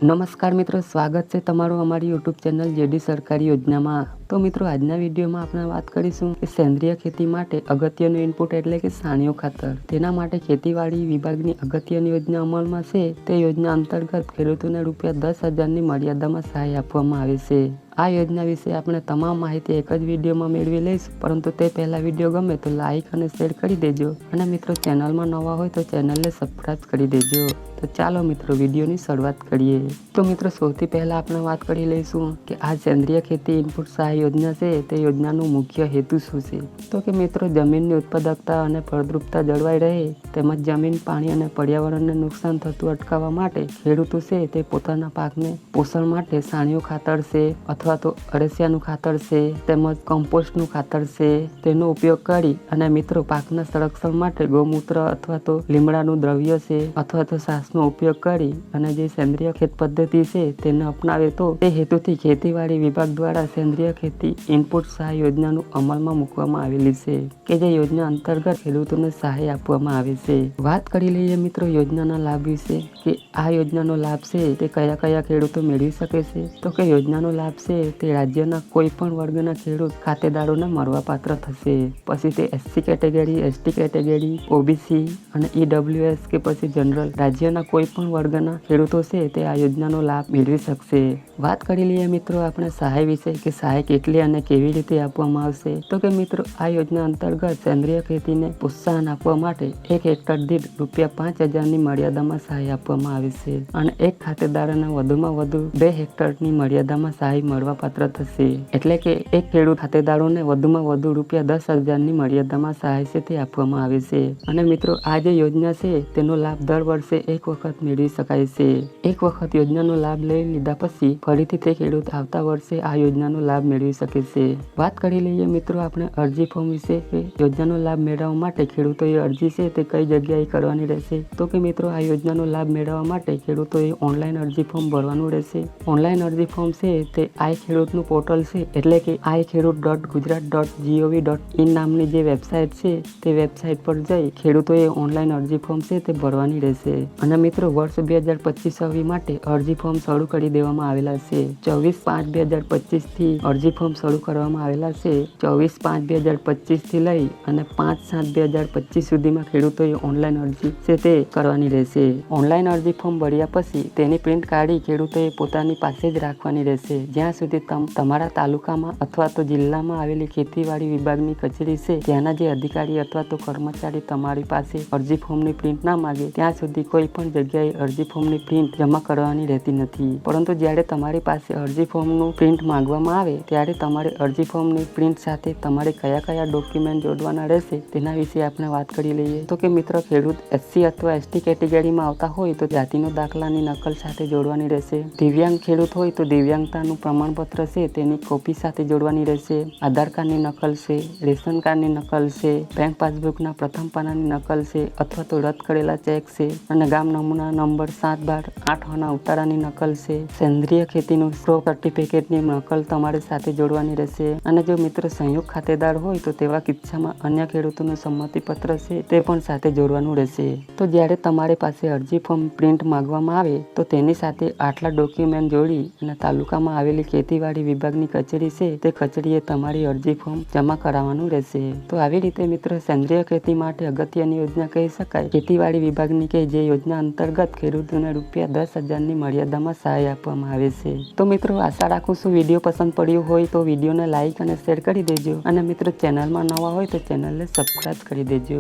નમસ્કાર મિત્રો, સ્વાગત છે તમારું અમારી યુટ્યુબ ચેનલ જેડી સરકારી યોજનામાં। તો મિત્રો, આજના વિડીયોમાં આપણે વાત કરીશું કે સેન્દ્રિય ખેતી માટે અગત્યનું ઇનપુટ એટલે કે છાણિયું ખાતર। તેના માટે ખેતીવાડી વિભાગની અગત્યની યોજના અમલમાં છે। તે યોજના અંતર્ગત ખેડૂતોને ₹10,000ની મર્યાદામાં સહાય આપવામાં આવે છે। આ યોજના વિશે આપણે તમામ માહિતી એક જ વિડીયોમાં મેળવી લઈશું, પરંતુ તે પહેલા વિડીયો ગમે તો લાઇક અને શેર કરી દેજો અને મિત્રો ચેનલમાં નવા હોય તો ચેનલને સબસ્ક્રાઇબ કરી દેજો। તો ચાલો મિત્રો, વિડીયોની શરૂઆત કરીએ। તો મિત્રો, સૌથી પહેલા આપણે વાત કરી લઈશું કે આ સેન્દ્રિય ખેતી ઇનપુટ સહાય યોજના છે તે યોજનાનો મુખ્ય હેતુ શું છે। તો કે મિત્રો, જમીનની ઉત્પાદકતા અને ફળદ્રુપતા જળવાઈ રહે તેમજ જમીન, પાણી અને પર્યાવરણને નુકસાન થતું અટકાવવા માટે ખેડૂતો છે તે પોતાના પાકને પોષણ માટે છાણિયું ખાતર છે અથવા તો અળસિયાનું ખાતર છે તેમજ કમ્પોસ્ટનું ખાતર છે તેનો ઉપયોગ કરી અને મિત્રો પાકના સંરક્ષણ માટે ગૌમૂત્ર અથવા તો લીમડાનું દ્રવ્ય છે અથવા તો છાશનો ઉપયોગ કરી અને જે સેન્દ્રિય ખેત પદ્ધતિ છે તેને અપનાવે તો તે હેતુથી ખેતીવાડી વિભાગ દ્વારા સેન્દ્રિય ખેતી ઇનપુટ સહાય યોજનાનું અમલમાં મૂકવામાં આવેલી છે કે જે યોજના અંતર્ગત ખેડૂતોને સહાય આપવામાં આવે છે। વાત કરી લઈએ મિત્રો યોજનાના લાભ વિશે કે આ યોજનાનો લાભ છે તે કયા કયા ખેડૂતો મેળવી શકે છે। તો કે યોજનાનો લાભ છે તે રાજ્યના કોઈ પણ વર્ગના ખેડૂત ખાતેદારોને મળવાપાત્ર થશે। પછી તે SC category, ST category, OBC અને EWS કે પછી જનરલ રાજ્યના કોઈ પણ વર્ગના ખેડૂતો છે તે આ યોજનાનો લાભ મેળવી શકશે। વાત કરી લઈએ મિત્રો આપણે સહાય વિશે કે સહાય કેટલી અને કેવી રીતે આપવામાં આવશે। તો કે મિત્રો, આ યોજના અંતર્ગત સેન્દ્રિય ખેતીને પ્રોત્સાહન આપવા માટે 1 હેક્ટર દીઠ ₹5,000ની મર્યાદામાં સહાય આપવામાં આવે છે અને એક ખાતેદારોને વધુમાં વધુ 2 હેક્ટરની મર્યાદામાં સહાય મળવાપાત્ર થશે। એટલે કે એક ખેડૂત ખાતેદારોને વધુમાં વધુ ₹10,000ની મર્યાદામાં સહાય છે તે આપવામાં આવે છે અને મિત્રો આ જે યોજના છે તેનો લાભ દર વર્ષે એક વખત મેળવી શકાય છે। એક વખત યોજનાનો લાભ લઈ લીધા પછી ફરીથી તે ખેડૂત આવતા વર્ષે આ યોજનાનો લાભ મેળવી શકે છે। વાત કરી લઈએ મિત્રો આપણે અરજી ફોર્મ વિશે કે યોજનાનો લાભ મેળવવા માટે ખેડૂતોએ અરજી છે તે કઈ જગ્યાએ કરવાની રહેશે। તો કે મિત્રો, આ યોજનાનો લાભ મેળવવા માટે ખેડૂતોએ ઓનલાઈન અરજી ફોર્મ ભરવાનું રહેશે। ઓનલાઈન અરજી ફોર્મ છે તે આઈ ખેડૂતનું પોર્ટલ છે એટલે કે iKhedoot.gujarat.gov.in નામની જે વેબસાઇટ છે તે વેબસાઇટ પર જઈ ખેડૂતોએ ઓનલાઈન અરજી ફોર્મ છે તે ભરવાની રહેશે અને મિત્રો વર્ષ 2025-26 માટે અરજી ફોર્મ શરૂ કરી દેવામાં આવેલા છે। 24/5/2025 થી અરજી ફોર્મ શરૂ કરવામાં આવેલા છે। 24/5/2025 થી લઈ અને 5/7/2025 સુધીમાં ખેડૂતોએ ઓનલાઈન અરજી છે તે કરવાની રહેશે। ઓનલાઈન અરજી ફોર્મ ભર્યા પછી તેની પ્રિન્ટ કાઢી ખેડૂતોએ પોતાની પાસે જ રાખવાની રહેશે જ્યાં સુધી તમારા તાલુકામાં અથવા તો જિલ્લામાં આવેલી ખેતીવાડી વિભાગની કચેરી છે ત્યાંના જે અધિકારી અથવા તો કર્મચારી તમારી પાસે અરજી ફોર્મની પ્રિન્ટ ના માંગે ત્યાં સુધી કોઈ પણ જગ્યાએ અરજી ફોર્મની પ્રિન્ટ જમા કરવાની રહેતી નથી। પરંતુ જ્યારે તમારી પાસે અરજી ફોર્મનું પ્રિન્ટ માંગવામાં આવે ત્યારે તમારે અરજી ફોર્મની પ્રિન્ટ સાથે તમારે કયા કયા ડોક્યુમેન્ટ જોડવાના રહેશે તેના વિશે આપણે વાત કરી લઈએ। તો કે મિત્રો, ખેડૂત SC અથવા ST કેટેગરીમાં આવતા હોય તો જાતિનો દાખલાની નકલ સાથે જોડવાની રહેશે। દિવ્યાંગ ખેડૂત હોય તો દિવ્યાંગતાનું પ્રમાણપત્ર છે તેની કોપી સાથે જોડવાની રહેશે। આધાર કાર્ડની નકલ છે, રેશન કાર્ડની નકલ છે, બેંક પાસબુકના પ્રથમ પાનાની નકલ છે અથવા તો રદ કરેલા ચેક છે અને ગામ નમૂના નંબર 7/12/8 ઉતારાની નકલ છે। સેન્દ્રિય ખેતીનું સર્ટિફિકેટની નકલ તમારે સાથે જોડવાની રહેશે અને જો મિત્રો સંયુક્ત ખાતેદાર હોય તો તેવા કિસ્સામાં અન્ય ખેડૂતોનું સંમતિપત્ર છે તે પણ સાથે જોડવાનું રહેશે। તો જ્યારે તમારી પાસે અરજી ફોર્મ પ્રિન્ટ માંગવામાં આવે તો તેની સાથે આટલા ડોક્યુમેન્ટ જોડી અને તાલુકામાં આવેલી ખેતીવાડી વિભાગની કચેરી છે તે કચેરીએ તમારી અરજી ફોર્મ જમા કરાવવાનું રહેશે। તો આવી રીતે મિત્રો સેન્દ્રિય ખેતી માટે અગત્યની યોજના કહી શકાય ખેતીવાડી વિભાગની કે જે યોજના અંતર્ગત ખેડૂતોને ₹10,000ની મર્યાદામાં સહાય આપવામાં આવે છે। તો મિત્રો, આશા રાખું છું વિડીયો પસંદ પડ્યો હોય તો વિડીયોને લાઇક અને શેર કરી દેજો અને મિત્રો ચેનલમાં નવા હોય તો ચેનલને સબસ્ક્રાઇબ કરી દેજો।